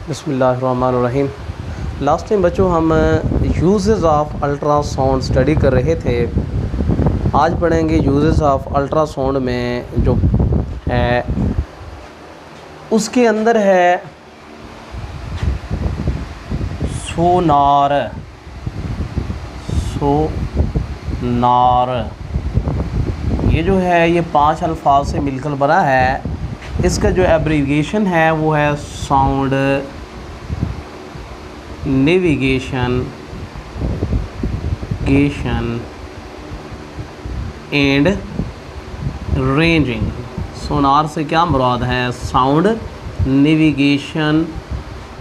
बिस्मिल्लाहिर्रहमानिर्रहीम। Last time बच्चों हम यूजेस ऑफ अल्ट्रासाउंड स्टडी कर रहे थे। आज पढ़ेंगे यूजेस ऑफ अल्ट्रासाउंड में जो है उसके अंदर है सोनार। ये जो है ये 5 अल्फाज से मिलकर बना है। इसका जो एब्रीविएशन है वो है साउंड नेविगेशन एंड रेंजिंग। सोनार से क्या मुराद है? Sound navigation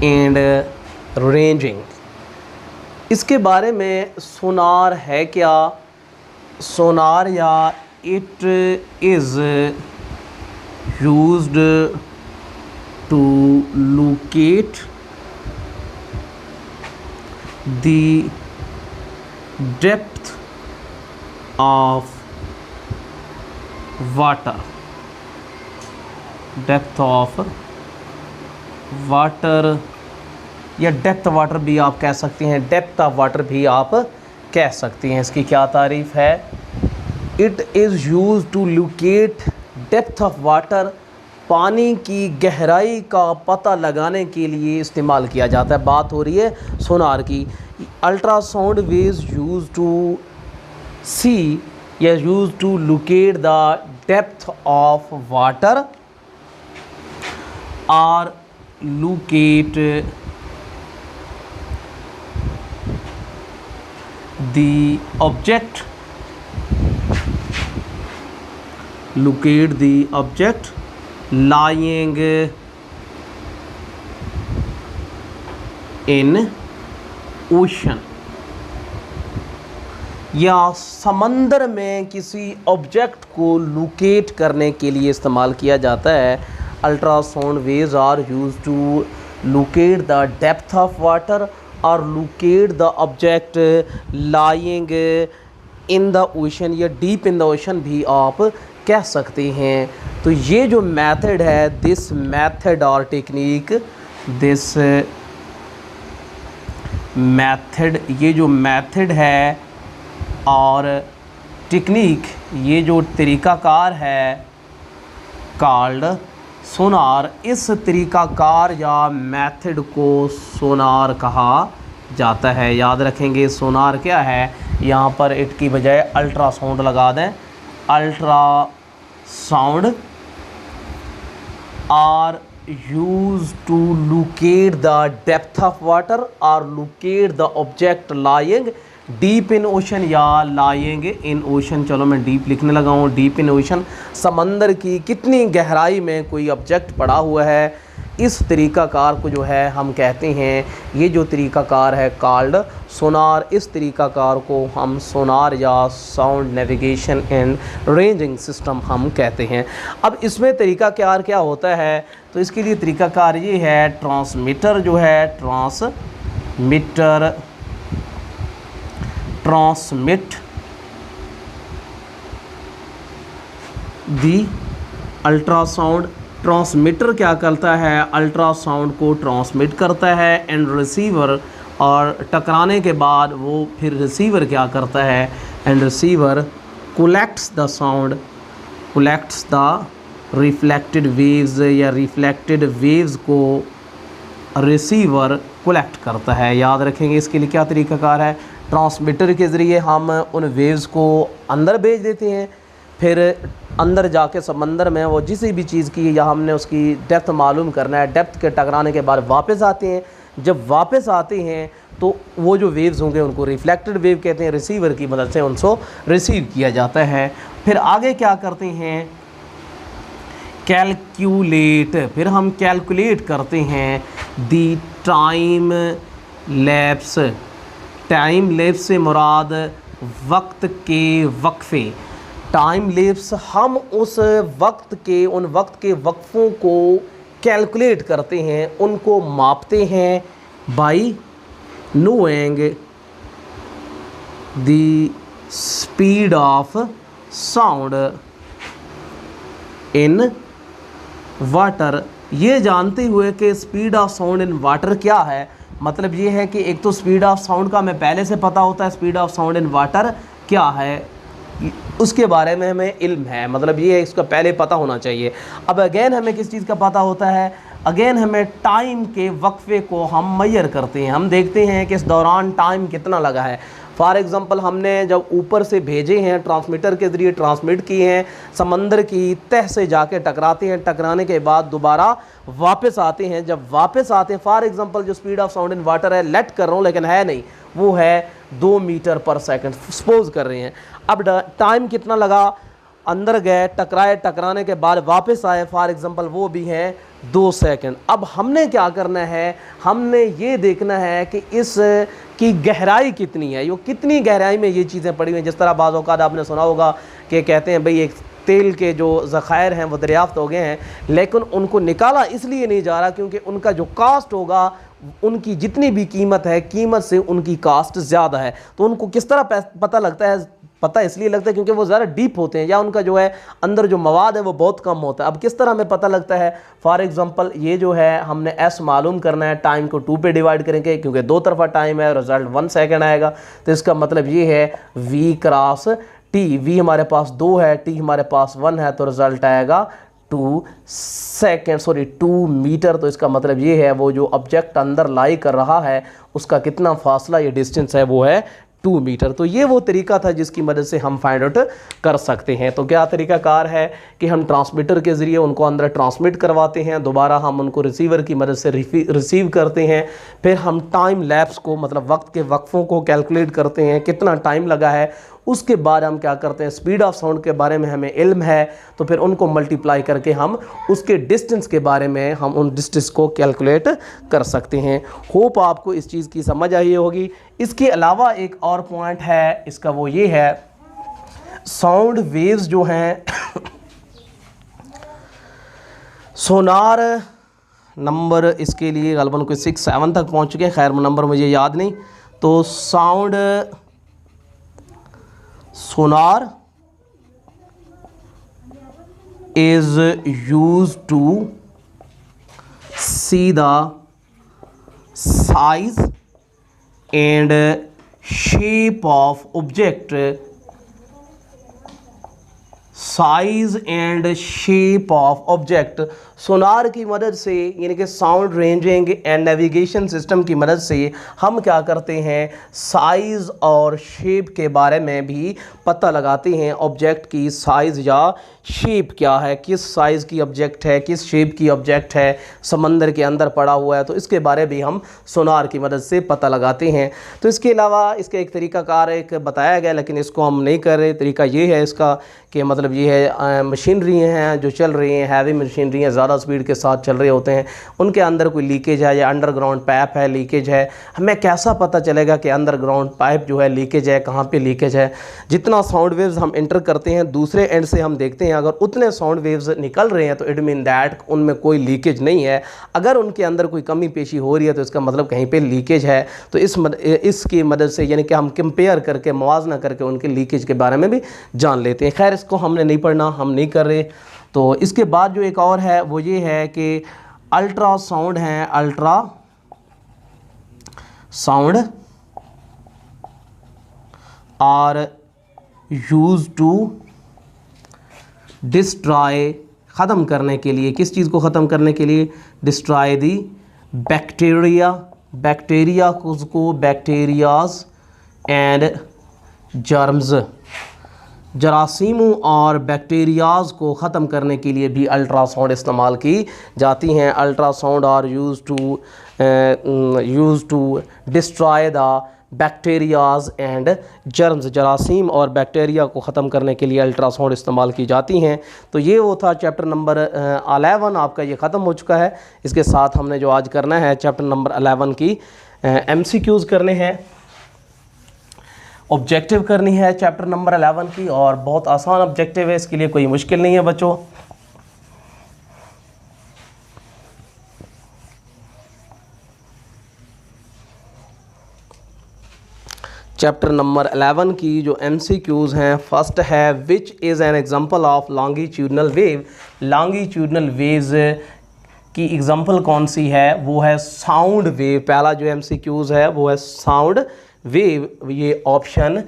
and ranging. इसके बारे में सोनार है क्या? सोनार या it is used to locate the depth of water या डेप्थ वाटर भी आप कह सकते हैं, डेप्थ ऑफ वाटर भी आप कह सकते हैं। इसकी क्या तारीफ़ है? It is used to locate depth of water, पानी की गहराई का पता लगाने के लिए इस्तेमाल किया जाता है। बात हो रही है सोनार की। Ultrasound waves used to see या used to locate the depth of water और locate the object lying in ocean, या समंदर में किसी ऑब्जेक्ट को लोकेट करने के लिए इस्तेमाल किया जाता है। Ultrasound waves are used to locate the depth of water और locate the object lying in the ocean या डीप इन द ओशन भी आप कह सकते हैं। तो ये जो मेथड है, दिस मेथड और टेक्निक, ये जो मेथड है और टेक्निक, ये जो तरीक़ाकार है कॉल्ड सोनार। इस तरीक़ाकार या मेथड को सोनार कहा जाता है। याद रखेंगे सोनार क्या है। यहाँ पर इट की बजाय अल्ट्रासाउंड लगा दें। Ultrasound are use to locate the depth of water और locate the object lying deep in ocean या लाइंग इन ओशन। चलो मैं डीप लिखने लगा हूँ। डीप इन ओशन, समंदर की कितनी गहराई में कोई ऑब्जेक्ट पड़ा हुआ है। इस तरीक़ाकार को जो है हम कहते हैं, ये जो तरीक़ाकार है कॉल्ड सोनार। इस तरीक़ाकार को हम सोनार या sound navigation and ranging system हम कहते हैं। अब इसमें तरीक़ाकार क्या होता है? तो इसके लिए तरीक़ाकार ये है, ट्रांसमीटर जो है, ट्रांसमिट दी अल्ट्रासाउंड। ट्रांसमीटर क्या करता है? अल्ट्रासाउंड को ट्रांसमिट करता है एंड रिसीवर, और टकराने के बाद वो फिर रिसीवर क्या करता है? And receiver collects the sound, collects the reflected waves या रिफ्लेक्टेड वेव्स को रिसीवर कलेक्ट करता है। याद रखेंगे इसके लिए क्या तरीक़ाकार है। ट्रांसमीटर के ज़रिए हम उन वेव्स को अंदर भेज देते हैं, फिर अंदर जाके समंदर में वो जिस भी चीज़ की या हमने उसकी डेप्थ मालूम करना है, डेप्थ के टकराने के बाद वापस आते हैं। जब वापस आते हैं तो वो जो वेव्स होंगे उनको रिफ्लेक्टेड वेव कहते हैं। रिसीवर की मदद से उनको रिसीव किया जाता है। फिर आगे क्या करते हैं? कैलकुलेट। फिर हम कैलकुलेट करते हैं दी टाइम लैप्स। टाइम लैप्स से मुराद वक्त के वक्फ़े। टाइम लैप्स, हम उस वक्त के, उन वक्त के वक्फ़ों को कैलकुलेट करते हैं, उनको मापते हैं by knowing the speed of sound in water ये जानते हुए कि speed of sound in water क्या है, मतलब ये है कि एक तो स्पीड ऑफ साउंड का हमें पहले से पता होता है, speed of sound in water क्या है उसके बारे में हमें इल्म है, मतलब ये है इसका पहले पता होना चाहिए। अब अगेन हमें किस चीज़ का पता होता है, अगेन हमें टाइम के वक्फे को हम मैयर करते हैं, हम देखते हैं कि इस दौरान टाइम कितना लगा है। फॉर एग्ज़ाम्पल हमने जब ऊपर से भेजे हैं, ट्रांसमीटर के ज़रिए ट्रांसमिट किए हैं, समंदर की तह से जाके टकराते हैं, टकराने के बाद दोबारा वापस आते हैं, जब वापस आते हैं फॉर एग्ज़ाम्पल जो speed of sound in water है, लेट कर रहा हूँ लेकिन है नहीं, वो है 2 मीटर पर सेकंड सपोज कर रहे हैं। अब टाइम कितना लगा, अंदर गए, टकराए, टकराने के बाद वापस आए, फॉर एग्ज़ाम्पल वो भी है 2 सेकंड। अब हमने क्या करना है, हमने ये देखना है कि इस की गहराई कितनी है, ये कितनी गहराई में ये चीज़ें पड़ी हुई हैं। जिस तरह बाज़ औक़ात आपने सुना होगा कि कहते हैं भाई एक तेल के जो ज़ख़ायर हैं वो दरियाफ़्त हो गए हैं, लेकिन उनको निकाला इसलिए नहीं जा रहा क्योंकि उनका जो कास्ट होगा, उनकी जितनी भी कीमत है, कीमत से उनकी कास्ट ज़्यादा है। तो उनको किस तरह पता लगता है, पता इसलिए लगता है क्योंकि वो ज़्यादा डीप होते हैं या उनका जो है अंदर जो मवाद है वो बहुत कम होता है। अब किस तरह हमें पता लगता है, फॉर एग्ज़ाम्पल ये जो है हमने एस मालूम करना है, टाइम को 2 पे डिवाइड करेंगे क्योंकि 2 तरफा टाइम है, रिज़ल्ट 1 सेकंड आएगा। तो इसका मतलब ये है v क्रॉस t, v हमारे पास 2 है, t हमारे पास 1 है, तो रिज़ल्ट आएगा 2 मीटर। तो इसका मतलब ये है वो जो ऑब्जेक्ट अंदर लाई कर रहा है उसका कितना फासला, ये डिस्टेंस है, वो है 2 मीटर। तो ये वो तरीका था जिसकी मदद से हम फाइंड आउट कर सकते हैं। तो क्या तरीकाकार है कि हम ट्रांसमीटर के ज़रिए उनको अंदर ट्रांसमिट करवाते हैं, दोबारा हम उनको रिसीवर की मदद से रिसीव करते हैं, फिर हम टाइम लैप्स को मतलब वक्त के वक्फ़ों को कैलकुलेट करते हैं कितना टाइम लगा है। उसके बाद हम क्या करते हैं, स्पीड ऑफ साउंड के बारे में हमें इल्म है तो फिर उनको मल्टीप्लाई करके हम उसके डिस्टेंस के बारे में हम उन डिस्टेंस को कैलकुलेट कर सकते हैं। होप आपको इस चीज़ की समझ आई होगी। इसके अलावा एक और पॉइंट है इसका, वो ये है साउंड वेव्स जो हैं सोनार नंबर इसके लिए गलबन कोई 6-7 तक पहुंच चुके हैं, खैर नंबर मुझे याद नहीं। तो sound sonar is used to see the size and shape of object, size and shape of object. Sonar की मदद से यानी कि sound ranging and navigation system की मदद से हम क्या करते हैं, साइज़ और शेप के बारे में भी पता लगाते हैं। ऑब्जेक्ट की साइज़ या शेप क्या है, किस साइज़ की ऑब्जेक्ट है, किस शेप की ऑब्जेक्ट है, समंदर के अंदर पड़ा हुआ है, तो इसके बारे भी हम सोनार की मदद से पता लगाते हैं। तो इसके अलावा इसका एक तरीक़ाकार एक बताया गया लेकिन इसको हम नहीं कर रहे। तरीका ये है इसका कि मतलब ये है मशीनरी हैं जो चल रही हैं, हैवी मशीनरी हैं, ज़्यादा स्पीड के साथ चल रहे होते हैं, उनके अंदर कोई लीकेज है या अंडरग्राउंड पाइप है लीकेज है, हमें कैसा पता चलेगा कि अंडरग्राउंड पाइप जो है लीकेज है, कहाँ पे लीकेज है। जितना साउंड वेव्स हम इंटर करते हैं दूसरे एंड से हम देखते हैं, अगर उतने साउंड वेव्स निकल रहे हैं तो इट मीन दैट उनमें कोई लीकेज नहीं है। अगर उनके अंदर कोई कमी पेशी हो रही है तो इसका मतलब कहीं पे लीकेज है। तो इसकी मदद से यानी कि हम कंपेयर करके मुआवजा करके उनके लीकेज के बारे में भी जान लेते हैं। खैर इसको हमने नहीं पढ़ना, हम नहीं कर रहे। तो इसके बाद जो एक और है वो ये है कि अल्ट्रासाउंड हैं, ultrasound are use to destroy, ख़त्म करने के लिए, किस चीज़ को ख़त्म करने के लिए, डिस्ट्रॉय दी बैक्टीरिया, बैक्टीरिया को बैक्टीरियाज एंड जर्म्स, जरासीमों और बैक्टीरियाज को ख़त्म करने के लिए भी अल्ट्रासाउंड इस्तेमाल की जाती हैं। Ultrasound are use to destroy the bacterias and germs, जरासीम और बैक्टीरिया को ख़त्म करने के लिए अल्ट्रासाउंड इस्तेमाल की जाती हैं। तो ये वो था चैप्टर नंबर 11 आपका, ये ख़त्म हो चुका है। इसके साथ हमने जो आज करना है चैप्टर नंबर 11 की MCQs करने हैं, ऑब्जेक्टिव करनी है चैप्टर नंबर 11 की, और बहुत आसान ऑब्जेक्टिव है, इसके लिए कोई मुश्किल नहीं है बच्चों। चैप्टर नंबर 11 की जो MCQs हैं, फर्स्ट है which is an example of longitudinal wave. Longitudinal waves की एग्जांपल कौन सी है, वो है साउंड वेव। पहला जो एमसीक्यूज है वो है साउंड वेव, ये ऑप्शन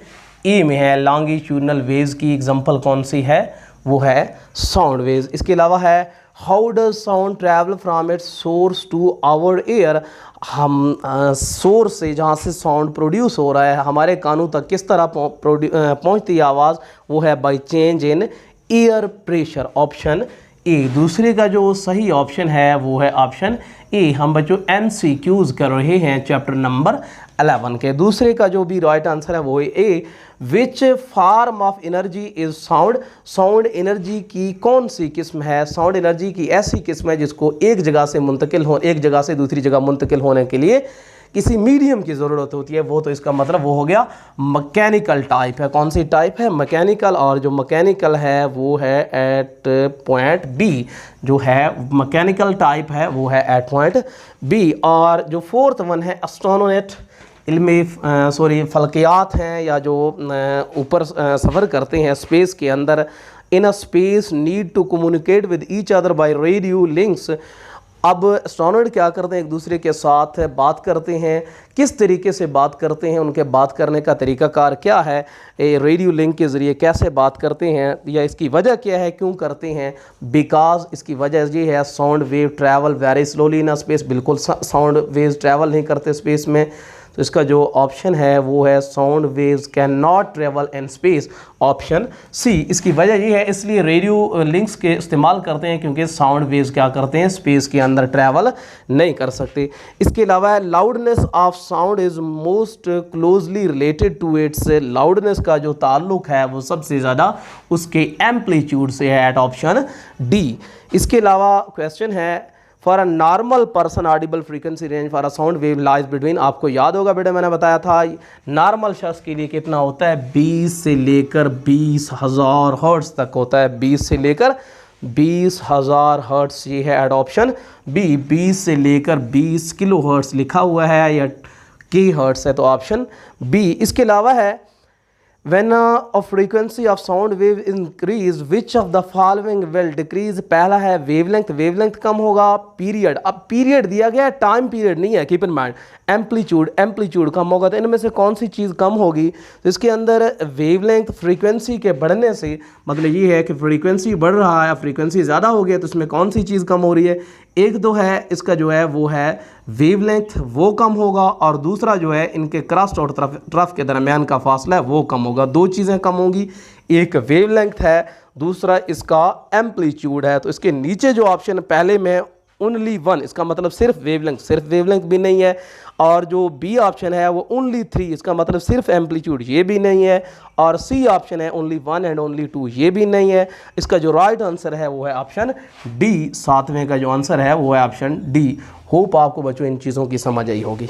ए में है। लॉन्गिट्यूडनल वेव्स की एग्जांपल कौन सी है, वो है साउंड वेव्स। इसके अलावा है how does sound travel from its source to our ear. हम सोर्स से, जहाँ से साउंड प्रोड्यूस हो रहा है, हमारे कानों तक किस तरह पहुँचती है आवाज़, वो है by change in air pressure, option A. दूसरे का जो सही ऑप्शन है वो है ऑप्शन ए। हम बच्चों एमसीक्यूज कर रहे हैं चैप्टर नंबर 11 के। दूसरे का जो भी राइट आंसर है वो है A. Which form of energy is sound. Sound energy की कौन सी किस्म है। साउंड एनर्जी की ऐसी किस्म है जिसको एक जगह से दूसरी जगह मुंतकिल होने के लिए किसी मीडियम की ज़रूरत होती है। वो तो इसका मतलब वो हो गया मैकेनिकल टाइप है। कौन सी टाइप है, मैकेनिकल। और जो मैकेनिकल है वो है एट पॉइंट बी, जो है मैकेनिकल टाइप है वो है एट पॉइंट बी। और जो फोर्थ वन है एस्ट्रोनॉट, फल्कियात हैं या जो ऊपर सफ़र करते हैं स्पेस के अंदर, in a space need to communicate with each other by radio links. अब एस्ट्रोनॉट क्या करते हैं, एक दूसरे के साथ बात करते हैं। किस तरीके से बात करते हैं, उनके बात करने का तरीक़ाकार क्या है, रेडियो लिंक के ज़रिए कैसे बात करते हैं, या इसकी वजह क्या है, क्यों करते हैं। बिकॉज इसकी वजह ये है sound wave travel very slowly in space. बिल्कुल साउंड वेव्स ट्रैवल नहीं करते स्पेस में। तो इसका जो ऑप्शन है वो है sound waves can not travel in space, option C. इसकी वजह ये है, इसलिए रेडियो लिंक्स के इस्तेमाल करते हैं क्योंकि साउंड वेव्स क्या करते हैं, स्पेस के अंदर ट्रैवल नहीं कर सकते। इसके अलावा loudness of sound is most closely related to its. Loudness का जो ताल्लुक है वो सबसे ज़्यादा उसके एम्पलीट्यूड से है, एट ऑप्शन डी। इसके अलावा क्वेश्चन है for a normal person Audible frequency range for a sound wave lies between. आपको याद होगा बेटा, मैंने बताया था नॉर्मल शख्स के लिए कितना होता है, 20 से लेकर 20,000 हर्ट्ज तक होता है। 20 से लेकर 20,000 हर्ट्ज, ये है एड ऑप्शन बी। 20 से लेकर 20 किलो हर्ट्ज लिखा हुआ है या की हर्ट्ज है, तो ऑप्शन बी। इसके अलावा है When a frequency of sound wave increase, which of the following will decrease। पहला है वेवलेंथ, वेवलेंथ कम होगा। पीरियड, अब पीरियड दिया गया है, टाइम पीरियड नहीं है, keep in mind. Amplitude, amplitude कम होगा। तो इनमें से कौन सी चीज़ कम होगी, तो इसके अंदर वेवलेंथ फ्रीक्वेंसी के बढ़ने से मतलब ये है कि फ्रीक्वेंसी बढ़ रहा है, फ्रीक्वेंसी ज़्यादा हो गया, तो इसमें कौन सी चीज़ कम हो रही है। एक तो है इसका जो है वो है वेवलेंथ, वो कम होगा, और दूसरा जो है इनके क्रस्ट और ट्रफ के दरमियान का फासला है वो कम होगा। दो चीज़ें कम होंगी, एक वेवलेंथ है, दूसरा इसका एम्पलीट्यूड है। तो इसके नीचे जो ऑप्शन पहले में ओनली वन, इसका मतलब सिर्फ वेवलेंथ भी नहीं है। और जो बी ऑप्शन है वो ओनली 3, इसका मतलब सिर्फ एम्पलीट्यूड, ये भी नहीं है। और सी ऑप्शन है ओनली 1 एंड ओनली 2, ये भी नहीं है। इसका जो राइट आंसर है वो है ऑप्शन डी। 7वें का जो आंसर है वो है ऑप्शन डी। होप आपको बच्चों इन चीज़ों की समझ आई होगी।